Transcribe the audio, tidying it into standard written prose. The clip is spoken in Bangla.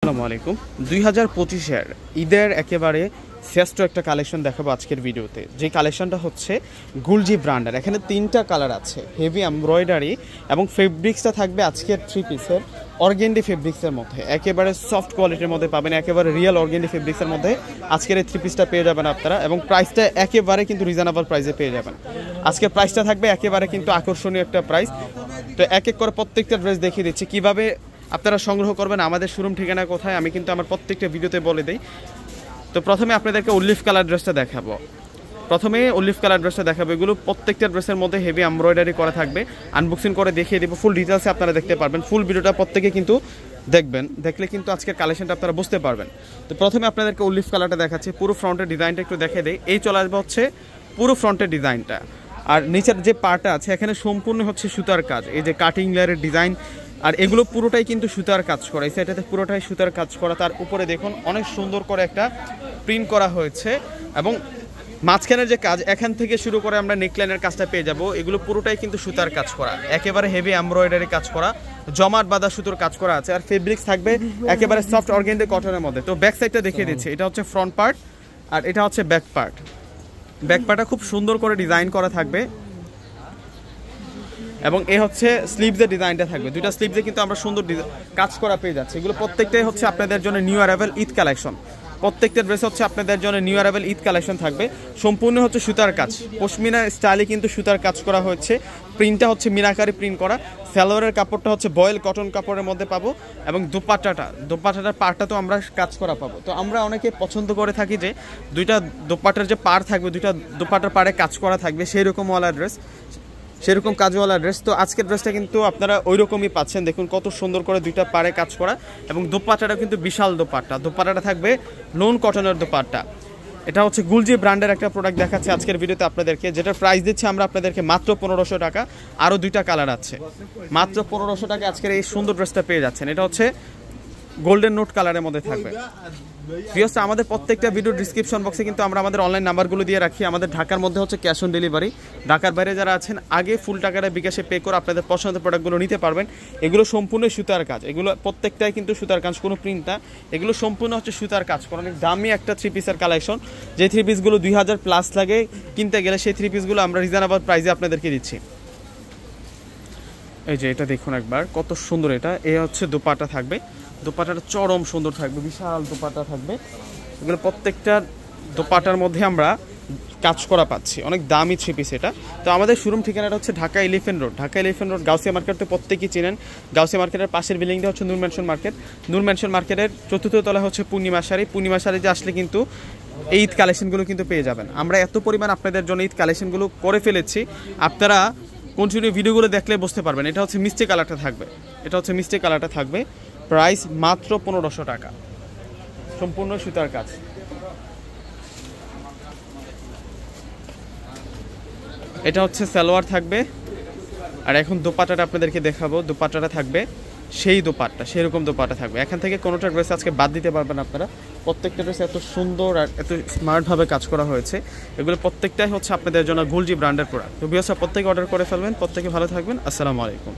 আসসালামু আলাইকুম 2025-এর ঈদের একেবারে শ্রেষ্ঠ একটা কালেকশন দেখাবো আজকের ভিডিওতে। যে কালেকশনটা হচ্ছে গুলজি ব্র্যান্ডের। এখানে তিনটা কালার আছে, হেভি এমব্রয়ডারি এবং ফেব্রিক্সটা থাকবে আজকের থ্রি পিসের অর্গেন্ডি ফেব্রিক্সের মধ্যে, একেবারে সফট কোয়ালিটির মধ্যে পাবেন, একেবারে রিয়েল অর্গেন্ডি ফেব্রিক্সের মধ্যে আজকের এই থ্রি পিসটা পেয়ে যাবেন আপনারা। এবং প্রাইসটা একেবারে কিন্তু রিজনেবল প্রাইসে পেয়ে যাবেন। আজকের প্রাইসটা থাকবে একেবারে কিন্তু আকর্ষণীয় একটা প্রাইস। তো এক এক করে প্রত্যেকটা ড্রেস দেখিয়ে দিচ্ছি কীভাবে আপনারা সংগ্রহ করবেন, আমাদের শোরুম ঠিকানা কোথায় আমি কিন্তু আমার প্রত্যেকটা ভিডিওতে বলে দিই। তো প্রথমে আপনাদেরকে অলিভ কালার ড্রেসটা দেখাবো। এগুলো প্রত্যেকটা ড্রেসের মধ্যে হেভি এমব্রয়ডারি করা থাকবে। আনবক্সিং করে দেখিয়ে দেবো, ফুল ডিটেলসে আপনারা দেখতে পারবেন। ফুল ভিডিওটা প্রত্যেকে কিন্তু দেখবেন, দেখলে কিন্তু আজকের কালেকশনটা আপনারা বুঝতে পারবেন। তো প্রথমে আপনাদেরকে অলিভ কালারটা দেখাচ্ছি, পুরো ফ্রন্টের ডিজাইনটা একটু দেখিয়ে দেয়। এই চলে আসবে হচ্ছে পুরো ফ্রন্টের ডিজাইনটা, আর নিচের যে পার্টটা আছে এখানে সম্পূর্ণ হচ্ছে সুতার কাজ, এই যে কাটিং লেয়ারের ডিজাইন, আর এগুলো পুরোটাই কিন্তু সুতার কাজ করা। এই সাইডটাতে পুরোটাই সুতার কাজ করা, তার উপরে দেখুন অনেক সুন্দর করে একটা প্রিন্ট করা হয়েছে। এবং মাঝখানের যে কাজ এখান থেকে শুরু করে আমরা নেকলাইনের কাজটা পেয়ে যাব, এগুলো পুরোটাই কিন্তু সুতার কাজ করা, একেবারে হেভি এমব্রয়ডারি কাজ করা, জমাট বাঁধা সুতোর কাজ করা আছে। আর ফেব্রিক্স থাকবে একেবারে সফট অর্গানজা কটনের মধ্যে। তো ব্যাক সাইডটা দেখিয়ে দিচ্ছি, এটা হচ্ছে ফ্রন্ট পার্ট আর এটা হচ্ছে ব্যাক পার্ট। ব্যাক পার্টটা খুব সুন্দর করে ডিজাইন করা থাকবে এবং এ হচ্ছে স্লিভসের ডিজাইনটা থাকবে। দুইটা স্লিভসে কিন্তু আমরা সুন্দর কাজ করা পেয়ে যাচ্ছি। এগুলো প্রত্যেকটাই হচ্ছে আপনাদের জন্য নিউ অ্যারাইভেল ঈদ কালেকশন। প্রত্যেকটা ড্রেস হচ্ছে আপনাদের জন্য নিউ অ্যারাইভেল ঈদ কালেকশন থাকবে। সম্পূর্ণ হচ্ছে সুতার কাজ, পশমিনা স্টাইলে কিন্তু সুতার কাজ করা হচ্ছে। প্রিন্টটা হচ্ছে মিনাকারি প্রিন্ট করা। সালোয়ারের কাপড়টা হচ্ছে বয়েল কটন কাপড়ের মধ্যে পাবো এবং দোপাট্টাটার পাড়টা তো আমরা কাজ করা পাবো। তো আমরা অনেকে পছন্দ করে থাকি যে দুইটা দোপাট্টার যে পাড় থাকবে, দুইটা দোপাট্টার পাড়ে কাজ করা থাকবে, সেই রকমওয়ালা ড্রেস, সেরকম কাজওয়ালা ড্রেস। তো আজকের ড্রেসটা কিন্তু আপনারা ওই রকমই পাচ্ছেন। দেখুন কত সুন্দর করে দুইটা পাড়ে কাজ করা এবং দোপাট্টাটা কিন্তু বিশাল দোপাট্টাটা থাকবে লোন কটনের দোপাট্টা। এটা হচ্ছে গুলজি ব্র্যান্ডের একটা প্রোডাক্ট দেখাচ্ছে আজকের ভিডিওতে আপনাদেরকে, যেটার প্রাইস দিচ্ছে আমরা আপনাদেরকে মাত্র 1500 টাকা। আরও দুইটা কালার আছে, মাত্র 1500 টাকা আজকের এই সুন্দর ড্রেসটা পেয়ে যাচ্ছেন। এটা হচ্ছে গোল্ডেন নোট কালারের মধ্যে থাকবে। ভিউয়ার্স, আমাদের প্রত্যেকটা ভিডিও ডিসক্রিপশন বক্সে কিন্তু আমরা আমাদের অনলাইন নাম্বারগুলো দিয়ে রাখি। আমাদের ঢাকার মধ্যে হচ্ছে ক্যাশ অন ডেলিভারি। ঢাকার বাইরে যারা আছেন আগে ফুল টাকাটা বিকাশে পে করে আপনাদের পছন্দের প্রোডাক্টগুলো নিতে পারবেন। এগুলো সম্পূর্ণ সুতার কাজ, এগুলো প্রত্যেকটাই কিন্তু সুতার কাজ, কোনো প্রিন্ট না, এগুলো সম্পূর্ণ হচ্ছে সুতার কাজ করা। অনেক দামি একটা থ্রি পিসের কালেকশন, যে থ্রি পিসগুলো 2000 প্লাস লাগে কিনতে গেলে, সেই থ্রি পিসগুলো আমরা রিজনেবল প্রাইসে আপনাদেরকে দিচ্ছি। এই যে এটা দেখুন একবার, কত সুন্দর এটা। এই হচ্ছে দোপাট্টা থাকবে, দোপাট্টাটা চরম সুন্দর থাকবে, বিশাল দোপাট্টা থাকবে। এগুলো প্রত্যেকটা দোপাট্টার মধ্যে আমরা কাজ করা পাচ্ছি, অনেক দামি থ্রি পিস এটা। তো আমাদের শোরুম ঠিকানাটা হচ্ছে Dhaka elephant road. Gausia market তো প্রত্যেকেই চিনেন। গাউসিয়া মার্কেটের পাশের বিল্ডিংটা হচ্ছে নূর ম্যানশন মার্কেট। নূর ম্যানশন মার্কেটের চতুর্থ তলা হচ্ছে পূর্ণিমা শাড়ি যে আসলে কিন্তু এই ঈদ কালেকশনগুলো কিন্তু পেয়ে যাবেন। আমরা এত পরিমাণ আপনাদের জন্য ঈদ কালেকশনগুলো করে ফেলেছি, আপনারা কন্টিনিউ ভিডিওগুলো দেখলে বুঝতে পারবেন। এটা হচ্ছে মিষ্টি কালারটা থাকবে, প্রাইস মাত্র 1500 টাকা, সম্পূর্ণ সুতার কাজ। এটা হচ্ছে সালোয়ার থাকবে, আর এখন দোপাট্টাটা আপনাদেরকে দেখাবো। দোপাট্টাটা থাকবে সেই দোপাট্টা, সেরকম দোপাট্টা থাকবে। এখান থেকে কোনোটা ড্রেস আজকে বাদ দিতে পারবেন আপনারা। প্রত্যেকটা ড্রেস এত সুন্দর আর এত স্মার্টভাবে কাজ করা হয়েছে। এগুলো প্রত্যেকটাই হচ্ছে আপনাদের জন্য গুলজি ব্র্যান্ডের প্রোডাক্ট। তো ভিউয়ার্স, প্রত্যেকে অর্ডার করে ফেলবেন। প্রত্যেকে ভালো থাকবেন। আসসালামু আলাইকুম।